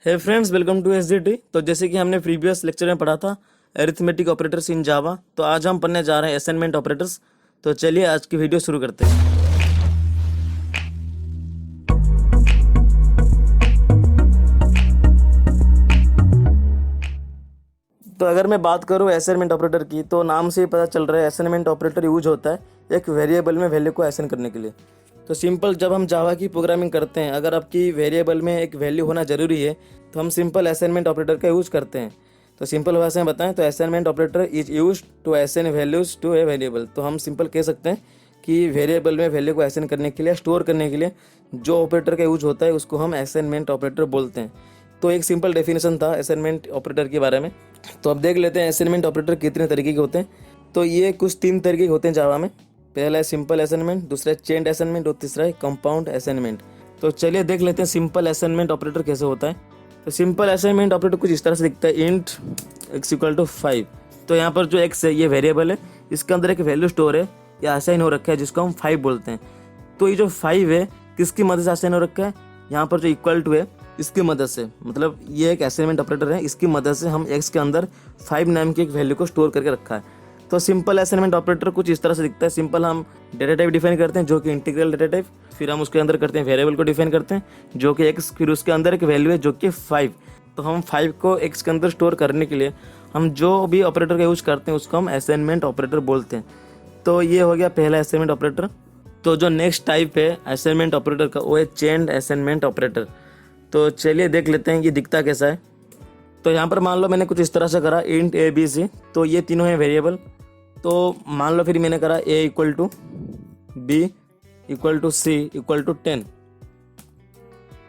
Hey friends, welcome to SGT. तो जैसे कि हमने प्रीवियस लेक्चर में पढ़ा था अरिथमेटिक ऑपरेटर्स इन जावा, तो आज हम पढ़ने जा रहे हैं असाइनमेंट ऑपरेटर्स। तो चलिए आज की वीडियो शुरू करते हैं। तो अगर मैं बात करूँ असाइनमेंट ऑपरेटर की, तो नाम से ही पता चल रहा है असाइनमेंट ऑपरेटर यूज होता है एक वेरिएबल में वैल्यू को असाइन करने के लिए। तो सिंपल जब हम जावा की प्रोग्रामिंग करते हैं, अगर आपकी वेरिएबल में एक वैल्यू होना ज़रूरी है तो हम सिंपल असाइनमेंट ऑपरेटर का यूज करते हैं। तो सिंपल भाषा में बताएं तो assignment operator is use to assign values to a variable. तो हम सिंपल कह सकते हैं कि वेरिएबल में वैल्यू को असाइन करने के लिए, स्टोर करने के लिए जो ऑपरेटर का यूज होता है उसको हम असाइनमेंट ऑपरेटर बोलते हैं। तो एक सिंपल डेफिनेशन था असाइनमेंट ऑपरेटर के बारे में। तो अब देख लेते हैं असाइनमेंट ऑपरेटर कितने तरीके के होते हैं। तो ये कुछ 3 तरीके के होते हैं जावा में। पहला है सिंपल असाइनमेंट, दूसरा है चेन्ड असाइनमेंट और तीसरा है कंपाउंड असाइनमेंट। तो चलिए देख लेते हैं सिंपल असाइनमेंट ऑपरेटर कैसे होता है। तो सिंपल असाइनमेंट ऑपरेटर कुछ इस तरह से दिखता है, इंट x = 5। तो यहाँ पर जो x है ये वेरिएबल है, इसके अंदर एक वैल्यू स्टोर है या असाइन हो रखा है जिसको हम 5 बोलते हैं। तो ये जो 5 है किसकी मदद से असाइन हो रखा है, यहाँ पर जो इक्वल टू है इसकी मदद से, मतलब ये एक असाइनमेंट ऑपरेटर है, इसकी मदद से हम x के अंदर 5 नाम की एक वैल्यू को स्टोर करके रखा है। तो सिंपल असाइनमेंट ऑपरेटर कुछ इस तरह से दिखता है। सिंपल हम डेटा टाइप डिफाइन करते हैं जो कि इंटीग्रल डेटा टाइप, फिर हम उसके अंदर करते हैं वेरिएबल को डिफाइन करते हैं जो कि x, फिर उसके अंदर एक वैल्यू है जो कि 5। तो हम 5 को x के अंदर स्टोर करने के लिए हम जो भी ऑपरेटर का यूज करते हैं उसको हम असाइनमेंट ऑपरेटर बोलते हैं। तो ये हो गया पहला असाइनमेंट ऑपरेटर। तो जो नेक्स्ट टाइप है असाइनमेंट ऑपरेटर का वो है चेन्ड असाइनमेंट ऑपरेटर। तो चलिए देख लेते हैं ये दिखता कैसा है। तो यहाँ पर मान लो मैंने कुछ इस तरह से करा, इंट a b c, तो ये तीनों हैं वेरिएबल। तो मान लो फिर मैंने करा a = b = c = 10।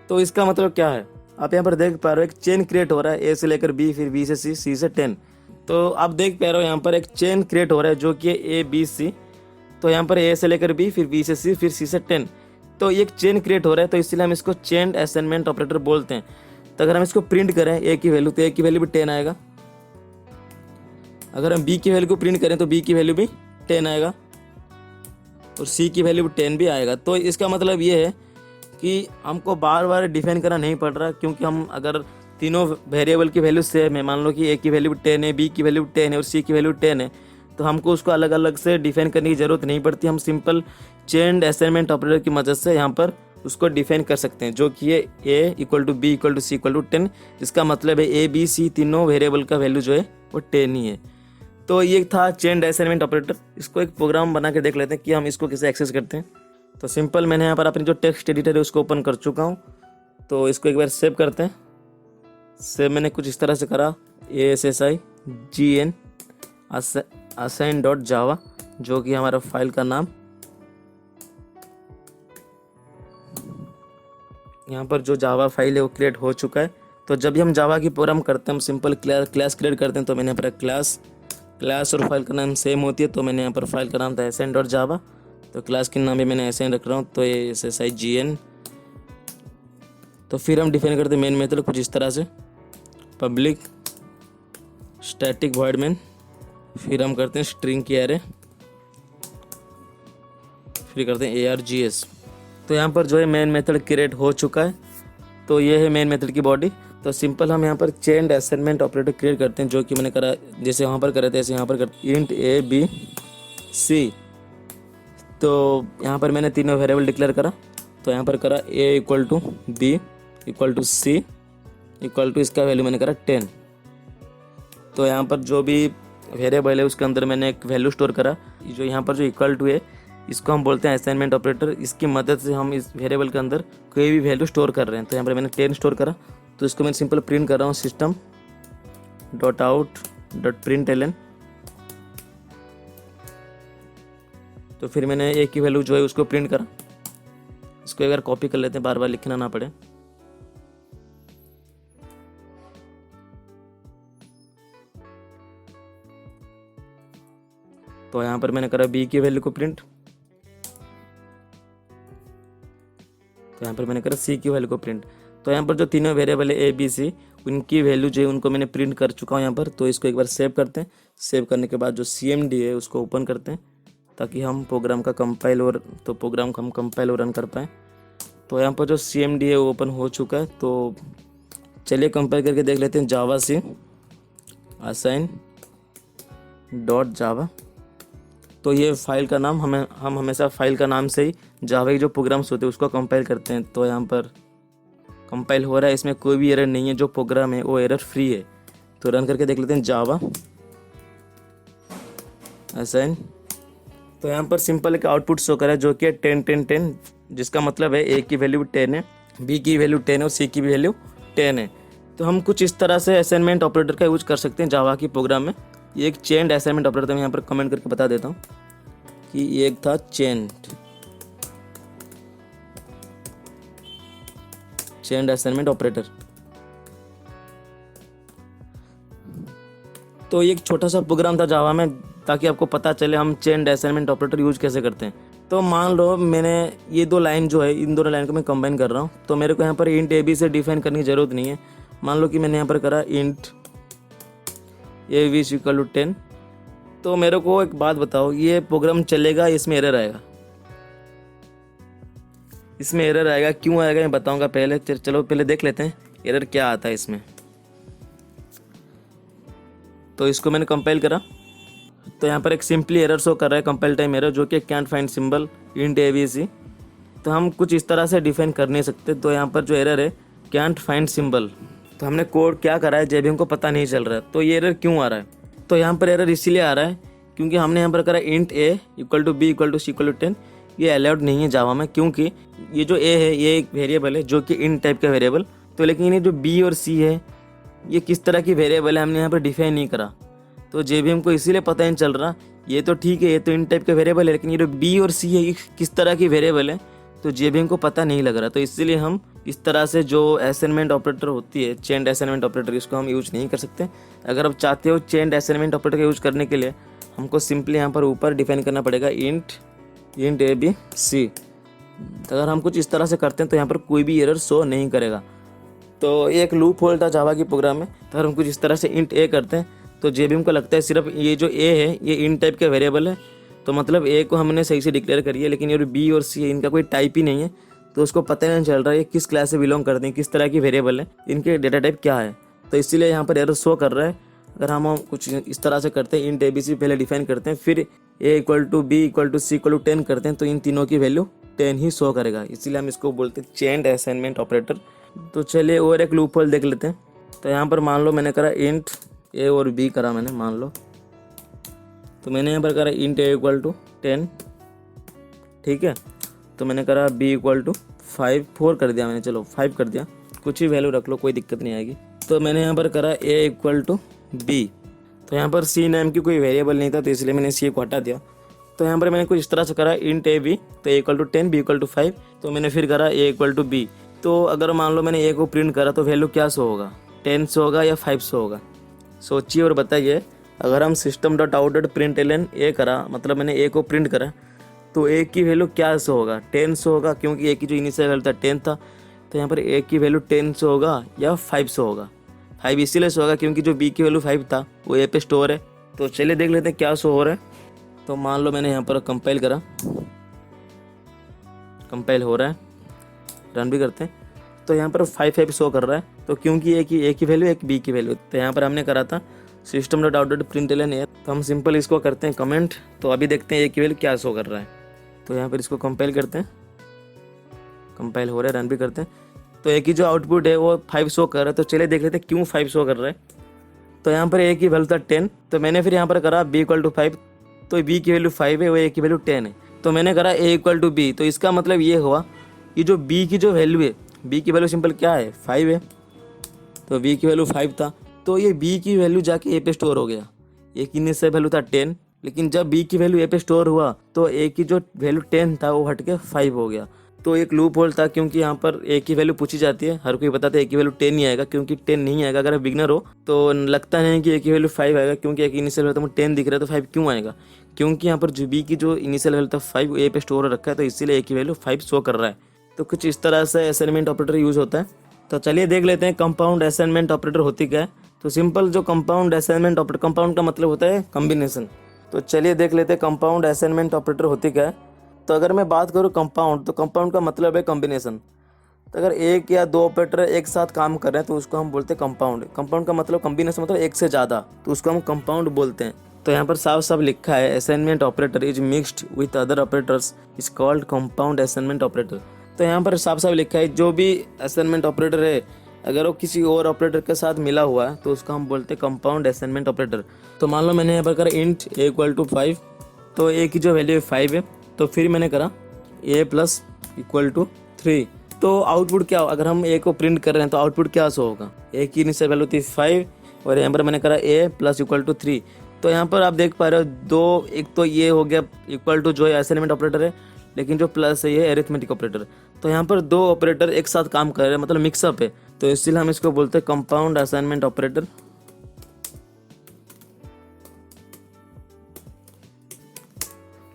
तो इसका मतलब क्या है, आप यहाँ पर देख पा रहे हो एक चेन क्रिएट हो रहा है, a से लेकर b, फिर b से c, c से 10। तो आप देख पा रहे हो यहाँ पर एक चेन क्रिएट हो रहा है जो कि a b c। तो यहाँ पर a से लेकर b, फिर b से c, फिर c से 10। तो एक चेन क्रिएट हो रहा है, तो इसलिए हम इसको चेन्ड असाइनमेंट ऑपरेटर बोलते हैं। तो अगर हम इसको प्रिंट करें a की वैल्यू, तो a की वैल्यू भी 10 आएगा। अगर हम b की वैल्यू को प्रिंट करें तो b की वैल्यू भी 10 आएगा और c की वैल्यू भी 10 भी आएगा। तो इसका मतलब ये है कि हमको बार बार डिफाइन करना नहीं पड़ रहा, क्योंकि हम अगर तीनों वेरिएबल की वैल्यू सेम है, मान लो कि a की वैल्यू 10 है, b की वैल्यू 10 है और c की वैल्यू 10 है, तो हमको उसको अलग अलग से डिफाइन करने की ज़रूरत नहीं पड़ती। हम सिंपल चेन्ड असाइनमेंट ऑपरेटर की मदद से यहाँ पर उसको डिफाइन कर सकते हैं, जो कि ये a = b = c = 10। इसका मतलब है a b c तीनों वेरिएबल का वैल्यू जो है वो 10 ही है। तो ये था चेन्ड असाइनमेंट ऑपरेटर। इसको एक प्रोग्राम बना के देख लेते हैं कि हम इसको कैसे एक्सेस करते हैं। तो सिंपल मैंने यहाँ पर अपनी जो टेक्स्ट एडिटर है उसको ओपन कर चुका हूँ। तो इसको एक बार सेव करते हैं। सेव मैंने कुछ इस तरह से करा, ASSIGN assign.java, जो कि हमारा फाइल का नाम। यहाँ पर जो जावा फाइल है वो क्रिएट हो चुका है। तो जब भी हम जावा की प्रोग्राम करते हैं हम सिंपल क्लास क्रिएट करते हैं। तो मैंने यहाँ पर क्लास और फाइल का नाम सेम होती है, तो मैंने यहाँ पर फाइल का नाम था assign.java। तो क्लास के नाम भी मैंने assign रख रहा हूँ, तो ये ASSIGN। तो फिर हम डिफाइन करते हैं मेन मेथड कुछ इस तरह से, पब्लिक स्टैटिक वॉइड मेन, फिर हम करते हैं स्ट्रिंग की एरे, फिर करते हैं args। तो यहाँ पर जो है मेन मेथड क्रिएट हो चुका है। तो ये है मेन मेथड की बॉडी। तो सिंपल हम यहाँ पर चेन्ड असाइनमेंट ऑपरेटर क्रिएट करते हैं, जो कि मैंने करा, जैसे वहाँ पर करे थे ऐसे यहाँ पर करते इंट a b c। तो यहाँ पर मैंने तीनों वेरिएबल डिक्लेयर करा। तो यहाँ पर करा a = b = c = इसका वैल्यू मैंने करा 10। तो यहाँ पर जो भी वेरिएबल है उसके अंदर मैंने एक वैल्यू स्टोर करा। जो यहाँ पर जो इक्वल टू है इसको हम बोलते हैं असाइनमेंट ऑपरेटर। इसकी मदद से हम इस वेरिएबल के अंदर कोई भी वैल्यू स्टोर कर रहे हैं। तो यहाँ पर मैंने 10 स्टोर करा, तो इसको मैं सिंपल प्रिंट कर रहा हूँ system.out.println। तो फिर मैंने a की वैल्यू जो है उसको प्रिंट करा। इसको एक बार कॉपी कर लेते हैं, बार बार लिखना ना पड़े। तो यहाँ पर मैंने करा b की वैल्यू को प्रिंट, तो यहाँ पर मैंने करा c की वैल्यू को प्रिंट। तो यहाँ पर जो तीनों वेरिएबल है a b c, उनकी वैल्यू जो है उनको मैंने प्रिंट कर चुका हूँ यहाँ पर। तो इसको एक बार सेव करते हैं। सेव करने के बाद जो cmd है उसको ओपन करते हैं ताकि हम प्रोग्राम का कंपाइल और रन कर पाएँ। तो यहाँ पर जो cmd है वो ओपन हो चुका है। तो चलिए कंपेयर करके देख लेते हैं। जावा सी असाइन डॉट जावा, तो ये फाइल का नाम हम हमेशा फाइल का नाम से ही जावा के जो प्रोग्राम्स होते हैं उसको कंपाइल करते हैं। तो यहाँ पर कंपाइल हो रहा है, इसमें कोई भी एरर नहीं है, जो प्रोग्राम है वो एरर फ्री है। तो रन करके देख लेते हैं जावा असाइन। तो यहाँ पर सिंपल एक आउटपुट शो करा है जो कि 10 10 10, जिसका मतलब है ए की वैल्यू 10 है, बी की वैल्यू 10 है और सी की वैल्यू 10 है। तो हम कुछ इस तरह से असाइनमेंट ऑपरेटर का यूज कर सकते हैं जावा की प्रोग्राम में। ये एक चेन्ड असाइनमेंट ऑपरेटर था, मैं यहाँ पर कमेंट करके बता देता हूँ कि ये एक था चेन्ड असाइनमेंट ऑपरेटर। तो ये एक छोटा सा प्रोग्राम था जावा में, ताकि आपको पता चले हम चेन्ड असाइनमेंट ऑपरेटर यूज कैसे करते हैं। तो मान लो मैंने ये दो लाइन जो है, इन दोनों लाइन को मैं कंबाइन कर रहा हूँ, तो मेरे को यहाँ पर इंट ए बी से डिफाइन करने की ज़रूरत नहीं है। मान लो कि मैंने यहाँ पर करा int A B equal to 10, तो मेरे को एक बात बताओ, ये प्रोग्राम चलेगा, इसमें एरर आएगा? इसमें एरर आएगा, क्यों आएगा मैं बताऊँगा। पहले चलो पहले देख लेते हैं एरर क्या आता है इसमें। तो इसको मैंने कंपाइल करा, तो यहाँ पर एक सिंपली एरर शो कर रहा है, कंपाइल टाइम एरर, जो कि can't find symbol int A B C. तो हम कुछ इस तरह से डिफाइन कर नहीं सकते। तो यहाँ पर जो एरर है कैंट फाइंड सिंबल, तो हमने कोड क्या करा है जब हमको पता नहीं चल रहा है। तो ये एरर क्यों आ रहा है? तो यहाँ पर एरर इसीलिए आ रहा है क्योंकि हमने यहाँ पर करा int A equal to B equal to C equal to 10। ये अलाउड नहीं है जावा में, क्योंकि ये जो ए है ये एक वेरिएबल है जो कि इंट टाइप का वेरिएबल। तो लेकिन ये जो बी और सी है ये किस तरह की वेरिएबल है हमने यहाँ पर डिफाइन नहीं करा। तो जे भी हमको इसीलिए पता नहीं चल रहा। ये तो ठीक है, ये तो इन टाइप का वेरिएबल है, लेकिन ये जो बी और सी है ये किस तरह की वेरिएबल है तो जे भी हमको पता नहीं लग रहा। तो इसीलिए हम इस तरह से जो असाइनमेंट ऑपरेटर होती है, चेन्ड असाइनमेंट ऑपरेटर, इसको हम यूज नहीं कर सकते। अगर आप चाहते हो चेन्ड असाइनमेंट ऑपरेटर का यूज करने के लिए, हमको सिंपली यहाँ पर ऊपर डिफाइन करना पड़ेगा इंट ए बी सी। अगर हम कुछ इस तरह से करते हैं तो यहाँ पर कोई भी एरर शो नहीं करेगा। तो ये एक लूप होल था जावा की प्रोग्राम में। तो अगर हम कुछ इस तरह से इंट ए करते हैं तो जेबीएम को लगता है सिर्फ ये जो ए है ये इन टाइप का वेरिएबल है, तो मतलब ए को हमने सही से डिक्लेयर करी है, लेकिन ये बी और सी है इनका कोई टाइप ही नहीं है। तो उसको पता नहीं चल रहा है ये किस क्लास से बिलोंग करते हैं, किस तरह की वेरिएबल है, इनके डेटा टाइप क्या है। तो इसीलिए यहाँ पर एरर शो कर रहा है। अगर हम कुछ इस तरह से करते हैं, इंट ए बी सी पहले डिफाइन करते हैं, फिर A equal to B equal to C equal to 10 करते हैं, तो इन तीनों की वैल्यू 10 ही शो करेगा। इसीलिए हम इसको बोलते हैं चेन्ड असाइनमेंट ऑपरेटर। तो चलिए और एक लूप होल देख लेते हैं। तो यहाँ पर मान लो मैंने करा इंट ए और बी करा मैंने, मान लो तो मैंने यहाँ पर करा इंट ए इक्वल टू 10, ठीक है। तो मैंने करा बी इक्वल टू 4 कर दिया मैंने, चलो 5 कर दिया, कुछ ही वैल्यू रख लो कोई दिक्कत नहीं आएगी। तो मैंने यहाँ पर करा ए इक्वल टू बी। तो यहाँ पर सी नाम की कोई वेरिएबल नहीं था, तो इसलिए मैंने सी को हटा दिया। तो यहाँ पर मैंने कुछ इस तरह से करा इंट ए बी, तो A equal to 10 B equal to 5। तो मैंने फिर करा ए इक्वल टू बी। तो अगर मान लो मैंने ए को प्रिंट करा तो वैल्यू क्या शो होगा, 10 शो होगा या 5 शो होगा? सोचिए और बताइए। अगर हम system dot out dot println A करा, मतलब मैंने ए को प्रिंट करा, तो ए की वैल्यू क्या शो होगा, 10 शो होगा, क्योंकि ए की जो इनिशियल वैल्यू था 10 था। तो यहाँ पर ए की वैल्यू 10 शो होगा या 5 शो होगा? 5 इसीलिए शो होगा क्योंकि जो बी की वैल्यू 5 था वो ए पे स्टोर है। तो चलिए देख लेते हैं क्या शो हो रहा है। तो मान लो मैंने यहाँ पर कंपाइल करा, कंपाइल हो रहा है, रन भी करते हैं। तो यहाँ पर 5 शो कर रहा है, तो क्योंकि ए की वैल्यू एक बी की वैल्यू। तो यहाँ पर हमने करा था system dot out dot println A. तो हम सिंपल इसको करते हैं कमेंट। तो अभी देखते हैं ए की वैल्यू क्या शो कर रहा है। तो यहाँ पर इसको कंपाइल करते हैं, कंपाइल हो रहा है, रन भी करते हैं। तो ए की जो आउटपुट है वो 5 शो कर रहा है। तो चलिए देख लेते हैं क्यों 5 शो कर रहा है। तो यहाँ पर ए की वैल्यू था 10, तो मैंने फिर यहाँ पर करा बी इक्वल टू 5। तो बी की वैल्यू 5 है, वो ए की वैल्यू 10 है। तो मैंने करा ए इक्वल टू बी। तो इसका मतलब ये हुआ कि जो बी की जो वैल्यू है, बी की वैल्यू सिंपल क्या है, 5 है। तो बी की वैल्यू 5 था, तो ये बी की वैल्यू जाके ए पे स्टोर हो गया। ए की इनिशियल वैल्यू था 10, लेकिन जब बी की वैल्यू ए पे स्टोर हुआ तो ए की जो वैल्यू 10 था वो हट के 5 हो गया। तो एक लूप होल था, क्योंकि यहाँ पर ए की वैल्यू पूछी जाती है, हर कोई बताता है ए की वैल्यू 10 नहीं आएगा, क्योंकि 10 नहीं आएगा। अगर आप बिगनर हो तो लगता नहीं कि ए की वैल्यू 5 आएगा, क्योंकि एक इनिशियल वैल्यू तो 10 दिख रहा है, तो 5 क्यों आएगा? क्योंकि यहाँ पर जो बी की जो इनिशियल वैल्यू था 5 ए पे स्टोर रखा है, तो इसीलिए ए की वैल्यू 5 शो कर रहा है। तो कुछ इस तरह से असाइनमेंट ऑपरेटर यूज होता है। तो चलिए देख लेते हैं कंपाउंड असाइनमेंट ऑपरेटर होती क्या है। तो सिंपल जो कंपाउंड असाइनमेंट ऑपरेटर, कंपाउंड का मतलब होता है कॉम्बिनेशन। तो चलिए देख लेते हैं कंपाउंड असाइनमेंट ऑपरेटर होती क्या है। तो अगर मैं बात करूँ कंपाउंड, तो कंपाउंड का मतलब है कॉम्बिनेशन। तो अगर एक या दो ऑपरेटर एक साथ काम कर रहे हैं तो उसको हम बोलते हैं कंपाउंड। कंपाउंड का मतलब कॉम्बिनेशन, मतलब एक से ज़्यादा, तो उसको हम कंपाउंड बोलते हैं। तो यहाँ पर साफ साफ लिखा है assignment operator is mixed with other operators is called compound assignment operator. तो यहाँ पर साफ साफ लिखा है जो भी असाइनमेंट ऑपरेटर है अगर वो किसी और ऑपरेटर के साथ मिला हुआ है तो उसको हम बोलते हैं कंपाउंड असाइनमेंट ऑपरेटर। तो मान लो मैंने यहाँ पर करा इंट ए इक्वल टू 5, तो ए की जो वैल्यू है 5 है, तो फिर मैंने करा ए प्लस इक्वल टू 3। तो आउटपुट क्या हो, अगर हम ए को प्रिंट कर रहे हैं तो आउटपुट क्या शो होगा, ए की इनिशियल वैल्यू थी 5 और यहाँ पर मैंने करा ए प्लस इक्वल टू 3। तो यहाँ पर आप देख पा रहे हो दो, एक तो ये हो गया इक्वल टू जो है असाइनमेंट ऑपरेटर है, लेकिन जो प्लस है ये एरिथमेटिक ऑपरेटर। तो यहाँ पर दो ऑपरेटर एक साथ काम कर रहे हैं, मतलब मिक्सअप है, तो इसलिए हम इसको बोलते हैं कंपाउंड असाइनमेंट ऑपरेटर।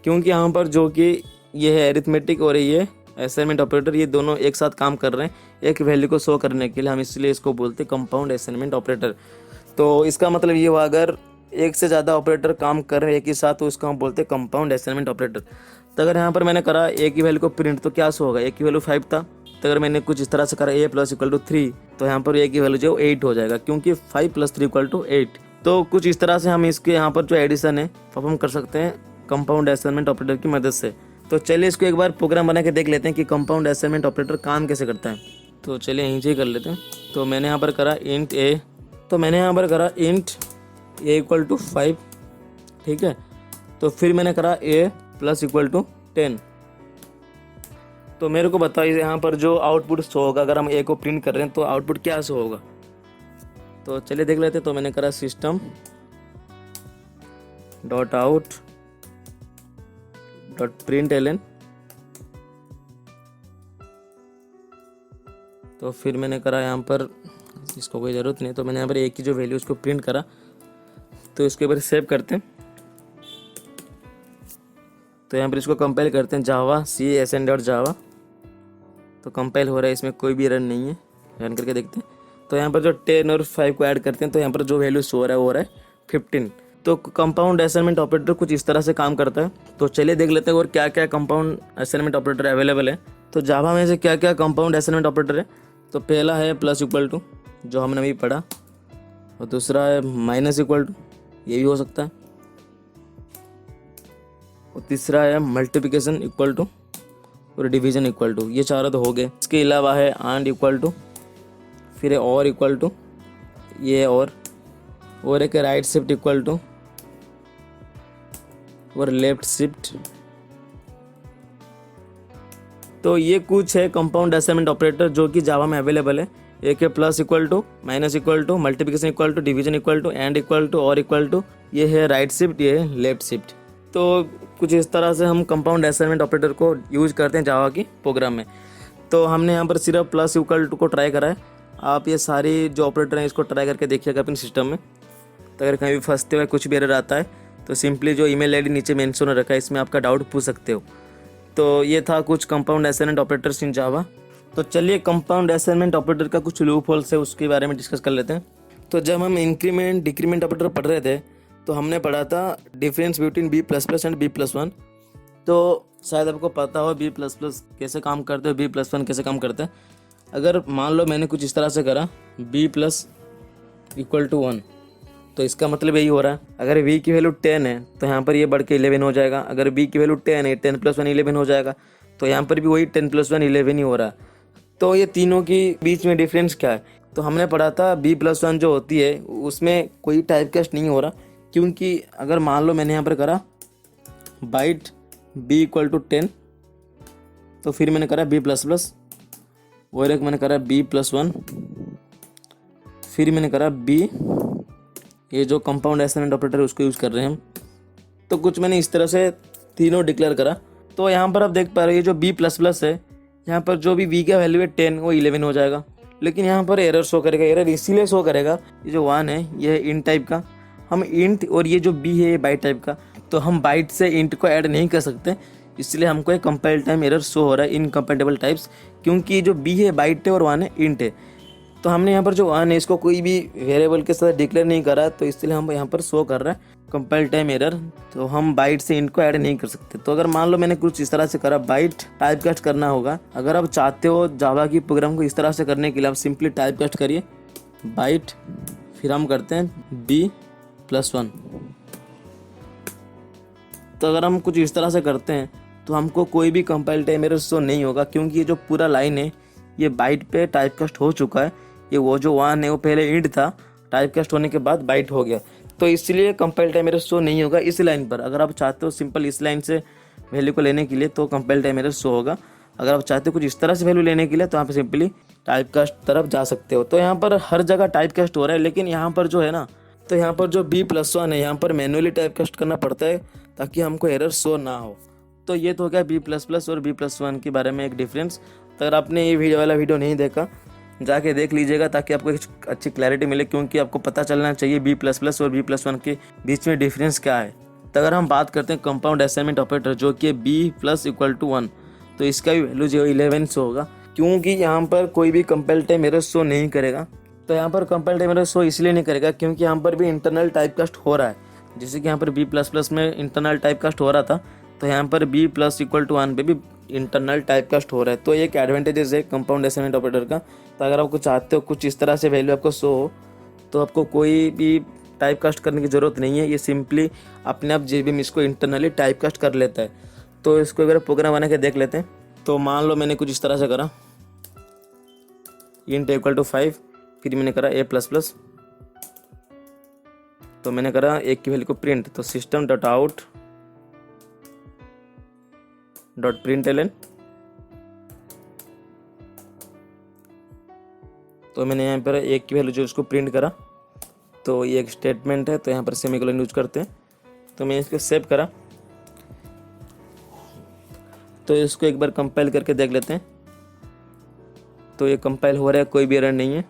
क्योंकि यहाँ पर जो कि ये है एरिथमेटिक और ये असाइनमेंट ऑपरेटर, ये दोनों एक साथ काम कर रहे हैं एक वैल्यू को शो करने के लिए, हम इसलिए इसको बोलते हैं कंपाउंड असाइनमेंट ऑपरेटर। तो इसका मतलब ये हुआ अगर एक से ज़्यादा ऑपरेटर काम कर रहे हैं एक ही साथ तो इसको हम बोलते हैं कंपाउंड असाइनमेंट ऑपरेटर। तो अगर यहाँ पर मैंने करा ए की वैल्यू को प्रिंट तो क्या शो होगा, ए की वैल्यू 5 था, तो अगर मैंने कुछ इस तरह से करा ए प्लस इक्वल टू 3 तो यहाँ पर ए की वैल्यू जो 8 हो जाएगा, क्योंकि 5 प्लस 3 इक्वल टू 8। तो कुछ इस तरह से हम इसके यहाँ पर जो एडिशन है परफॉर्म कर सकते हैं कंपाउंड असाइनमेंट ऑपरेटर की मदद से। तो चलिए इसको एक बार प्रोग्राम बना के देख लेते हैं कि कंपाउंड असाइनमेंट ऑपरेटर काम कैसे करता है। तो चलिए यहीं से ही कर लेते हैं। तो मैंने यहाँ पर करा इंट ए, तो मैंने यहाँ पर करा इंट ए इक्वल टू 5, ठीक है। तो फिर मैंने करा ए प्लस इक्वल टू 10। तो मेरे को बताइए यहाँ पर जो आउटपुट शो होगा अगर हम ए को प्रिंट कर रहे हैं तो आउटपुट क्या शो होगा। तो चलिए देख लेते हैं। तो मैंने करा system dot out dot println, तो फिर मैंने करा यहाँ पर, इसको कोई ज़रूरत नहीं, तो मैंने यहाँ पर ए की जो वैल्यू उसको प्रिंट करा। तो इसके ऊपर सेव करते हैं। तो यहाँ पर इसको कंपाइल करते हैं जावा CSN.java। तो कंपाइल हो रहा है, इसमें कोई भी एरर नहीं है, रन करके देखते हैं। तो यहाँ पर जो 10 और 5 को ऐड करते हैं तो यहाँ पर जो वैल्यू शो हो रहा है वो हो रहा है 15। तो कंपाउंड असाइनमेंट ऑपरेटर कुछ इस तरह से काम करता है। तो चलिए देख लेते हैं और क्या क्या कंपाउंड असाइनमेंट ऑपरेटर अवेलेबल है। तो जावा में से क्या क्या कंपाउंड असाइनमेंट ऑपरेटर है, तो पहला है प्लस इक्वल टू जो हमने अभी पढ़ा, और दूसरा है माइनस इक्वल टू, ये भी हो सकता है, और तीसरा है मल्टीप्लिकेशन इक्वल टू और डिवीजन इक्वल टू, ये चारों तो हो गए। इसके अलावा है एंड इक्वल टू, फिर है और इक्वल टू, ये और एक राइट शिफ्ट इक्वल टू और लेफ्ट शिफ्ट। तो ये कुछ है कंपाउंड असाइनमेंट ऑपरेटर जो कि जावा में अवेलेबल है। एक है plus equal to, minus equal to, multiplication equal to, division equal to, and equal to, और इक्वल टू, ये है राइट शिफ्ट, ये है लेफ्ट शिफ्ट। तो कुछ इस तरह से हम कंपाउंड असाइनमेंट ऑपरेटर को यूज करते हैं जावा की प्रोग्राम में। तो हमने यहाँ पर सिर्फ प्लस इक्वल टू को ट्राई करा है। आप ये सारी जो ऑपरेटर हैं इसको ट्राई करके देखिएगा अपने सिस्टम में। तो अगर कहीं भी फंसते हुए कुछ भी एरर आता है तो सिंपली जो ईमेल आईडी नीचे मेंशन रखा है इसमें आपका डाउट पूछ सकते हो। तो ये था कुछ कंपाउंड असाइनमेंट ऑपरेटर्स इन जावा। तो चलिए कंपाउंड असाइनमेंट ऑपरेटर का कुछ लूप होल्स है उसके बारे में डिस्कस कर लेते हैं। तो जब हम इंक्रीमेंट डिक्रीमेंट ऑपरेटर पढ़ रहे थे तो हमने पढ़ा था difference between B++ and B+1। तो शायद आपको पता हो B++ कैसे काम करते हो, B+1 कैसे काम करते हैं। अगर मान लो मैंने कुछ इस तरह से करा B प्लस इक्वल टू 1, तो इसका मतलब यही हो रहा है अगर V की वैल्यू 10 है तो यहाँ पर ये बढ़ के 11 हो जाएगा। अगर B की वैल्यू 10 है, 10 + 1 11 हो जाएगा, तो यहाँ पर भी वही 10 + 1 11 ही हो रहा है। तो ये तीनों की बीच में डिफरेंस क्या है, तो हमने पढ़ा था B+1 जो होती है उसमें कोई टाइप कास्ट नहीं हो रहा, क्योंकि अगर मान लो मैंने यहाँ पर करा बाइट B = 10, तो फिर मैंने करा B++, और एक मैंने करा B+1, फिर मैंने करा B, ये जो कंपाउंड असाइनमेंट ऑपरेटर उसको यूज़ कर रहे हैं हम। तो कुछ मैंने इस तरह से तीनों डिक्लेयर करा। तो यहाँ पर आप देख पा रहे हो ये जो B++ है, यहाँ पर जो भी V का वैल्यू है 10 वो 11 हो जाएगा, लेकिन यहाँ पर एरर शो करेगा। एरर इसीलिए शो करेगा, ये जो 1 है ये है इंट टाइप का, हम इंट, और ये जो B है ये बाइट टाइप का, तो हम बाइट से इंट को ऐड नहीं कर सकते, इसलिए हमको एक कंपाइल टाइम एरर शो हो रहा है इनकम्पैटिबल टाइप्स, क्योंकि जो B है बाइट है और 1 है इंट है। तो हमने यहाँ पर जो 1 है इसको कोई भी वेरिएबल के साथ डिक्लेयर नहीं करा, तो इसलिए हम यहाँ पर शो कर रहा है कंपाइल टाइम एरर। तो हम बाइट से इंट को ऐड नहीं कर सकते। तो अगर मान लो मैंने कुछ इस तरह से करा, बाइट टाइप कास्ट करना होगा। अगर आप चाहते हो जावा की प्रोग्राम को इस तरह से करने के लिए, आप सिंपली टाइप कास्ट करिए बाइट, फिर हम करते हैं b+1। तो अगर हम कुछ इस तरह से करते हैं तो हमको कोई भी कंपाइल टाइम एरर शो नहीं होगा, क्योंकि ये जो पूरा लाइन है ये बाइट पे टाइप कास्ट हो चुका है। ये वो जो 1 है वो पहले इंट था, टाइप कास्ट होने के बाद बाइट हो गया, तो इसलिए कंपाइल टाइम एरर शो नहीं होगा इस लाइन पर। अगर आप चाहते हो सिंपल इस लाइन से वैल्यू को लेने के लिए तो कंपाइल टाइम एरर शो होगा। अगर आप चाहते हो कुछ इस तरह से वैल्यू लेने के लिए तो आप सिंपली टाइप कास्ट तरफ जा सकते हो। तो यहाँ पर हर जगह टाइप कास्ट हो रहा है, लेकिन यहाँ पर जो है ना, तो यहाँ पर जो b+1 है यहाँ पर मैनुअली टाइप कास्ट करना पड़ता है ताकि हमको एरर शो ना हो। तो ये तो हो गया b++ और b+1 के बारे में एक डिफरेंस। तो अगर आपने ये वाला वीडियो नहीं देखा, जाके देख लीजिएगा ताकि आपको एक अच्छी क्लैरिटी मिले, क्योंकि आपको पता चलना चाहिए b++ और b+1 के बीच में डिफरेंस क्या है। तो अगर हम बात करते हैं कंपाउंड असाइनमेंट ऑपरेटर जो कि b+=1, तो इसका भी वैल्यू जो 11 शो होगा, क्योंकि यहाँ पर कोई भी कंपाइल टाइम एरर शो नहीं करेगा। तो यहाँ पर कंपाइल टाइम एरर शो इसलिए नहीं करेगा क्योंकि यहाँ पर भी इंटरनल टाइप कास्ट हो रहा है। जैसे कि यहाँ पर b++ में इंटरनल टाइप कास्ट हो रहा था, तो यहाँ पर b+=1 पे भी इंटरनल टाइप कास्ट हो रहा है। तो एक एडवांटेजेस है कंपाउंड असाइनमेंट ऑपरेटर का। तो अगर आपको चाहते हो कुछ इस तरह से वैल्यू आपको शो हो, तो आपको कोई भी टाइप कास्ट करने की ज़रूरत नहीं है, ये सिंपली अपने आप JVM इसको इंटरनली टाइप कास्ट कर लेता है। तो इसको अगर प्रोग्राम बना के देख लेते हैं। तो मान लो मैंने कुछ इस तरह से करा, int = 5, फिर मैंने करा a++, तो मैंने करा एक की वैल्यू को प्रिंट, तो system.out.println। तो मैंने यहाँ पर एक की वैल्यू जो उसको प्रिंट करा, तो ये एक स्टेटमेंट है, तो यहाँ पर सेमीकोलन यूज करते हैं। तो मैंने इसको सेव करा, तो इसको एक बार कंपाइल करके देख लेते हैं। तो ये कंपाइल हो रहा है, कोई भी एरर नहीं है।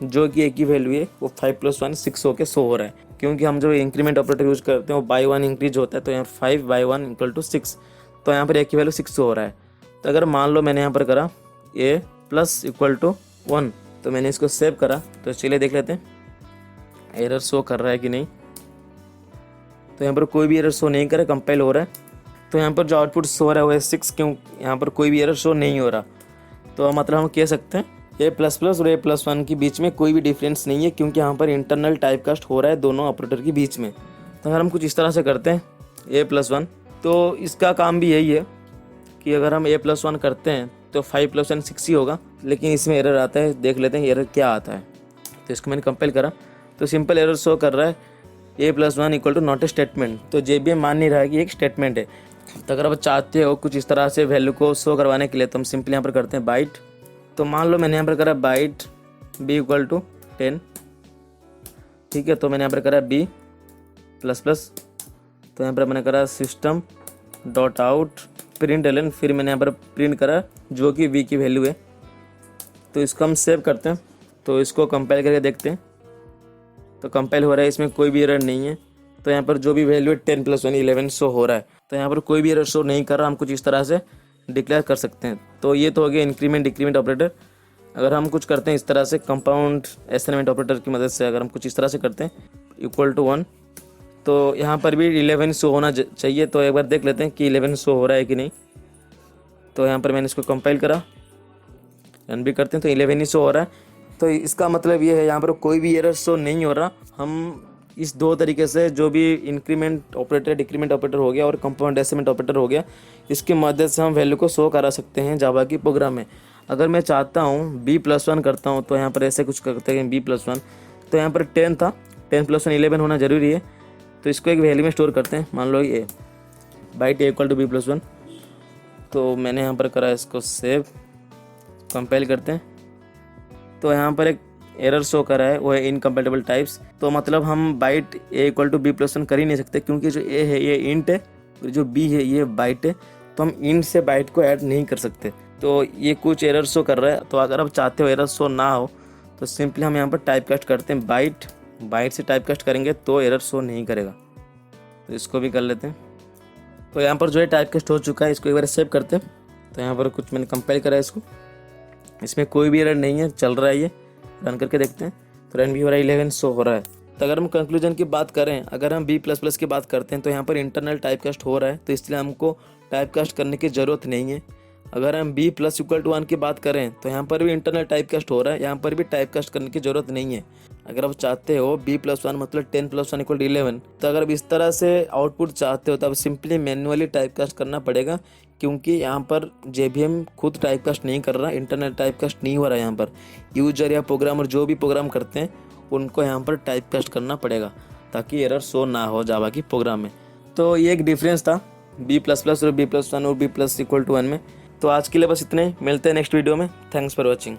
जो कि एक ही वैल्यू है वो 5+1 6 होकर शो हो रहा है, क्योंकि हम जो इंक्रीमेंट ऑपरेटर यूज करते हैं वो बाई 1 इंक्रीज होता है। तो यहाँ 5/1 = 6, तो यहाँ पर एक ही वैल्यू 6 हो रहा है। तो अगर मान लो मैंने यहाँ पर करा a+=1, तो मैंने इसको सेव करा, तो चलिए देख लेते हैं एरर शो कर रहा है कि नहीं। तो यहाँ पर कोई भी एरर शो नहीं कर रहा, कंपाइल हो रहा है। तो यहाँ पर जो आउटपुट शो हो रहा है वो है 6, क्यों यहाँ पर कोई भी एरर शो नहीं हो रहा। तो मतलब हम कह सकते हैं a++ और a+1 के बीच में कोई भी डिफरेंस नहीं है, क्योंकि यहाँ पर इंटरनल टाइप कास्ट हो रहा है दोनों ऑपरेटर के बीच में। तो अगर हम कुछ इस तरह से करते हैं a+1, तो इसका काम भी यही है कि अगर हम a+1 करते हैं तो 5+1 6 ही होगा, लेकिन इसमें एरर आता है। देख लेते हैं एरर क्या आता है। तो इसको मैंने कंपाइल करा, तो सिंपल एरर शो कर रहा है a+1 = नॉट ए स्टेटमेंट। तो JVM मान नहीं रहा है कि एक स्टेटमेंट है। तो अगर आप चाहते हो कुछ इस तरह से वैल्यू को शो करवाने के लिए, तो हम सिंपली यहाँ पर करते हैं बाइट। तो मान लो मैंने यहाँ पर करा बाइट b=10, ठीक है। तो मैंने यहाँ पर करा b++, तो यहाँ पर मैंने करा system.out.println, फिर मैंने यहाँ पर प्रिंट करा जो कि v की वैल्यू है। तो इसको हम सेव करते हैं, तो इसको कंपाइल करके देखते हैं। तो कंपाइल हो रहा है, इसमें कोई भी एरर नहीं है। तो यहाँ पर जो भी वैल्यू है 10+1 11 शो हो रहा है। तो यहाँ पर कोई भी एरर शो नहीं कर रहा, हम कुछ इस तरह से डिक्लेयर कर सकते हैं। तो ये तो हो गया इंक्रीमेंट डिक्रीमेंट ऑपरेटर। अगर हम कुछ करते हैं इस तरह से कंपाउंड असाइनमेंट ऑपरेटर की मदद से, अगर हम कुछ इस तरह से करते हैं =1, तो यहाँ पर भी 11 शो होना चाहिए। तो एक बार देख लेते हैं कि 11 शो हो रहा है कि नहीं। तो यहाँ पर मैंने इसको कंपाइल करा, रन भी करते हैं, तो 11 ही शो हो रहा है। तो इसका मतलब ये है यहाँ पर कोई भी एरर शो नहीं हो रहा। हम इस दो तरीके से, जो भी इंक्रीमेंट ऑपरेटर डिक्रीमेंट ऑपरेटर हो गया और कंपाउंड असाइनमेंट ऑपरेटर हो गया, इसकी मदद से हम वैल्यू को शो करा सकते हैं जावा की प्रोग्राम में। अगर मैं चाहता हूँ b+1 करता हूँ, तो यहाँ पर ऐसे कुछ करते हैं b+1, तो यहाँ पर 10 था, 10+1 11 होना ज़रूरी है। तो इसको एक वैल्यू में स्टोर करते हैं, मान लो ये बाइट a = b+1। तो मैंने यहाँ पर करा इसको सेव, कंपाइल करते हैं। तो यहाँ पर एक एरर शो कर रहा है, वो है इनकम्पेटेबल टाइप्स। तो मतलब हम बाइट a = b+1 कर ही नहीं सकते, क्योंकि जो a है ये इंट है और जो b है ये बाइट है। तो हम इंट से बाइट को ऐड नहीं कर सकते। तो ये कुछ एरर शो कर रहा है। तो अगर आप चाहते हो एरर शो ना हो, तो सिंपली हम यहाँ पर टाइप कास्ट करते हैं बाइट से टाइप कास्ट करेंगे तो एरर शो नहीं करेगा। तो इसको भी कर लेते हैं। तो यहाँ पर जो है टाइप कास्ट हो चुका है, इसको एक बार सेव करते हैं। तो यहाँ पर कुछ मैंने कंपाइल करा है इसको, इसमें कोई भी एरर नहीं है, चल रहा है। ये रन करके देखते हैं तो रन भी हो रहा है, 11 शो हो रहा है। तो अगर हम कंक्लूजन की बात करें, अगर हम B++ की बात करते हैं तो यहाँ पर इंटरनल टाइपकास्ट हो रहा है, तो इसलिए हमको टाइपकास्ट करने की ज़रूरत नहीं है। अगर हम B+=1 की बात करें तो यहाँ पर भी इंटरनल टाइपकास्ट हो रहा है, यहाँ पर भी टाइपकास्ट करने की ज़रूरत नहीं है। अगर आप चाहते हो B+1 मतलब 10+1=11, तो अगर आप इस तरह से आउटपुट चाहते हो तो आप सिंपली मैन्युअली टाइपकास्ट करना पड़ेगा, क्योंकि यहाँ पर JVM खुद टाइपकास्ट नहीं कर रहा, इंटरनल टाइपकास्ट नहीं हो रहा है। यहाँ पर यूजर या प्रोग्रामर जो भी प्रोग्राम करते हैं उनको यहाँ पर टाइपकास्ट करना पड़ेगा, ताकि एरर शो ना हो जावा की प्रोग्राम में। तो ये एक डिफरेंस था B++ और B+1 और B+=1 में। तो आज के लिए बस इतने ही, मिलते हैं नेक्स्ट वीडियो में। Thanks for watching.